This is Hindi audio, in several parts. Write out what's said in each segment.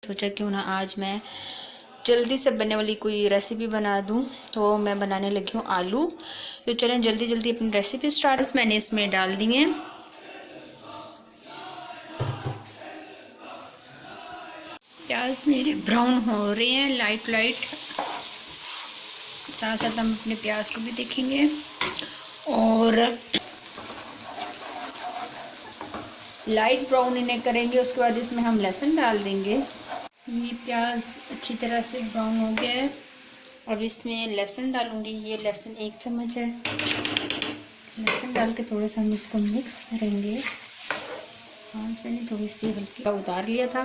सोचा क्यों ना आज मैं जल्दी से बनने वाली कोई रेसिपी बना दूं। तो मैं बनाने लगी हूँ आलू। तो चलें जल्दी जल्दी अपनी रेसिपी स्टार्ट। मैंने इसमें डाल दिए प्याज, मेरे ब्राउन हो रहे हैं लाइट लाइट। साथ साथ हम अपने प्याज को भी देखेंगे और लाइट ब्राउन इन्हें करेंगे। उसके बाद इसमें हम लहसुन डाल देंगे। ये प्याज अच्छी तरह से ब्राउन हो गया है। अब इसमें लहसुन डालूंगी। ये लहसुन 1 चम्मच है। लहसुन डाल के थोड़ा सा हम इसको मिक्स करेंगे। आँच मैंने थोड़ी सी हल्की उतार लिया था।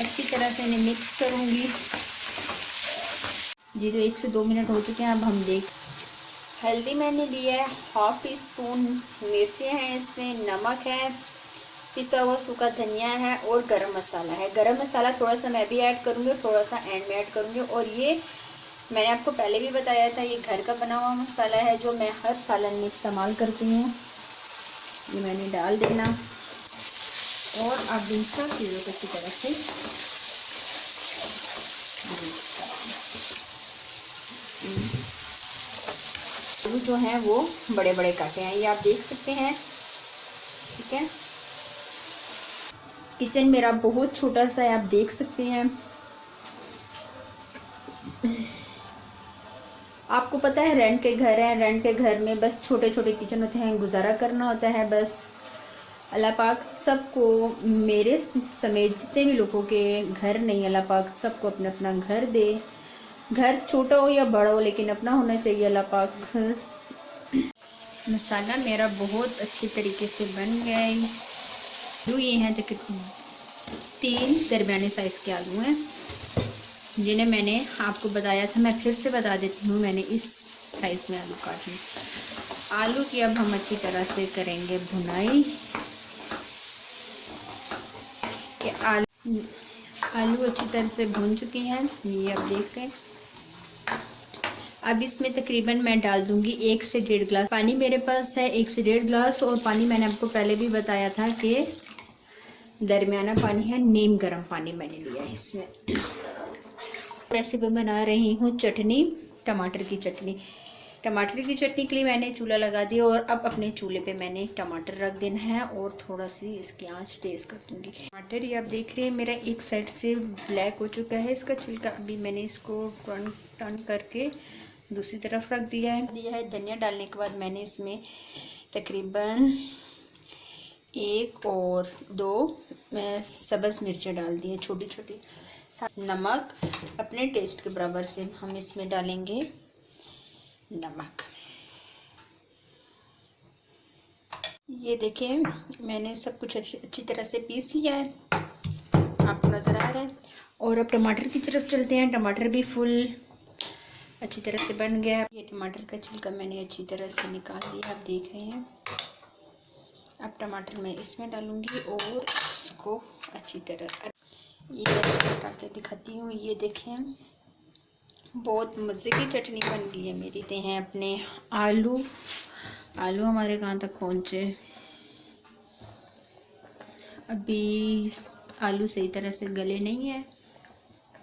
अच्छी तरह से इन्हें मिक्स करूंगी। जी तो 1 से 2 मिनट हो चुके हैं। अब हम देख हल्दी मैंने लिया है 1/2 टीस्पून, मिर्चें हैं इसमें, नमक है, पिसा हुआ सूखा धनिया है और गरम मसाला है। गरम मसाला थोड़ा सा मैं भी ऐड करूँगी और थोड़ा सा एंड में ऐड करूँगी। और ये मैंने आपको पहले भी बताया था, ये घर का बना हुआ मसाला है जो मैं हर सालन में इस्तेमाल करती हूँ। ये मैंने डाल देना और अब इन सब चीज़ों को अच्छी तरह से आलू जो हैं वो बड़े बड़े काटे हैं, ये आप देख सकते हैं। ठीक है, किचन मेरा बहुत छोटा सा है, आप देख सकते हैं। आपको पता है रेंट के घर हैं, रेंट के घर में बस छोटे छोटे किचन होते हैं, गुजारा करना होता है बस। अल्लाह पाक सबको, मेरे समेत जितने भी लोगों के घर नहीं, अल्लाह पाक सबको अपना अपना घर दे। घर छोटा हो या बड़ा हो लेकिन अपना होना चाहिए अल्लाह पाक। मसाला मेरा बहुत अच्छी तरीके से बन गया है। आलू ये हैं तो 3 दरमियाने साइज़ के आलू हैं जिन्हें मैंने आपको बताया था। मैं फिर से बता देती हूँ, मैंने इस साइज़ में आलू काटे। आलू की अब हम अच्छी तरह से करेंगे भुनाई। आलू अच्छी तरह से भुन चुके हैं, ये आप देख रहे हैं। अब इसमें तकरीबन मैं डाल दूंगी 1 से 1.5 गिलास पानी। मेरे पास है 1 से 1.5 गिलास। और पानी मैंने आपको पहले भी बताया था कि दरमियाना पानी है, नीम गर्म पानी मैंने लिया है इसमें। रेसिपी बना रही हूँ चटनी, टमाटर की चटनी। टमाटर की चटनी के लिए मैंने चूल्हा लगा दिया और अब अपने चूल्हे पे मैंने टमाटर रख देना है और थोड़ा सी इसकी आंच तेज़ कर दूंगी। टमाटर ये आप देख रहे हैं मेरा एक साइड से ब्लैक हो चुका है इसका छिलका। अभी मैंने इसको टर्न करके दूसरी तरफ रख दिया है। धनिया डालने के बाद मैंने इसमें तकरीबन 1 और 2 सब्ज़ मिर्चें डाल दी हैं, छोटी छोटी। नमक अपने टेस्ट के बराबर से हम इसमें डालेंगे नमक। ये देखें मैंने सब कुछ अच्छी तरह से पीस लिया है, आपको नज़र आ रहा है। और अब टमाटर की तरफ चलते हैं। टमाटर भी फुल अच्छी तरह से बन गया है। ये टमाटर का छिलका मैंने अच्छी तरह से निकाल दिया, आप देख रहे हैं। अब टमाटर मैं इसमें डालूंगी और इसको अच्छी तरह ये हटा के दिखाती हूँ। ये देखें बहुत मज़े की चटनी बन गई है मेरी। ते हैं अपने आलू हमारे कहाँ तक पहुँचे। अभी आलू सही तरह से गले नहीं है,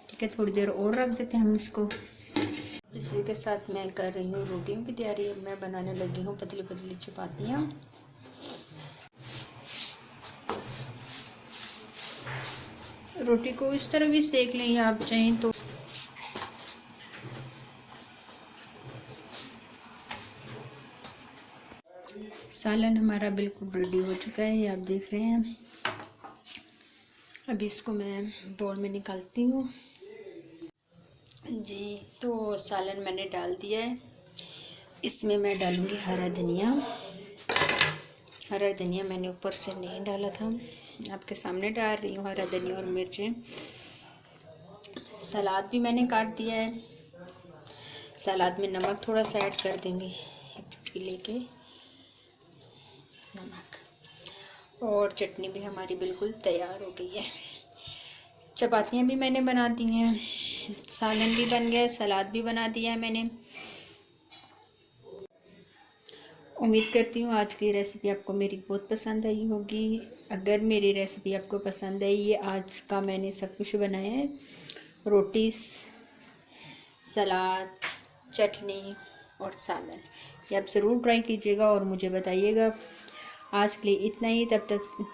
ठीक है, थोड़ी देर और रख देते हैं हम इसको। इसी के साथ मैं कर रही हूँ रोटियों की तैयारी। मैं बनाने लगी हूँ पतली पतली चपातियाँ। रोटी को इस तरह भी सेक लें आप चाहें तो। सालन हमारा बिल्कुल रेडी हो चुका है, ये आप देख रहे हैं। अभी इसको मैं बाउल में निकालती हूँ। जी तो सालन मैंने डाल दिया है। इसमें मैं डालूँगी हरा धनिया। हरा धनिया मैंने ऊपर से नहीं डाला था, आपके सामने डाल रही हूँ हरा धनिया और मिर्चें। सलाद भी मैंने काट दिया है। सलाद में नमक थोड़ा सा ऐड कर देंगे, 1 चुटकी लेके नमक। और चटनी भी हमारी बिल्कुल तैयार हो गई है। चपातियाँ भी मैंने बना दी हैं, सालन भी बन गया, सलाद भी बना दिया है मैंने। उम्मीद करती हूँ आज की रेसिपी आपको मेरी बहुत पसंद आई होगी। अगर मेरी रेसिपी आपको पसंद आई, ये आज का मैंने सब कुछ बनाया है, रोटी, सलाद, चटनी और सालन, ये आप ज़रूर ट्राई कीजिएगा और मुझे बताइएगा। आज के लिए इतना ही, तब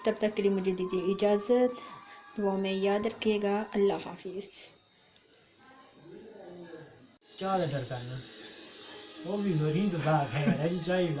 तक के लिए मुझे दीजिए इजाज़त। दुआ में याद रखिएगा। अल्लाह हाफिज़। क्या ऑर्डर करना वो भी वरीन तो था है जी चाहिए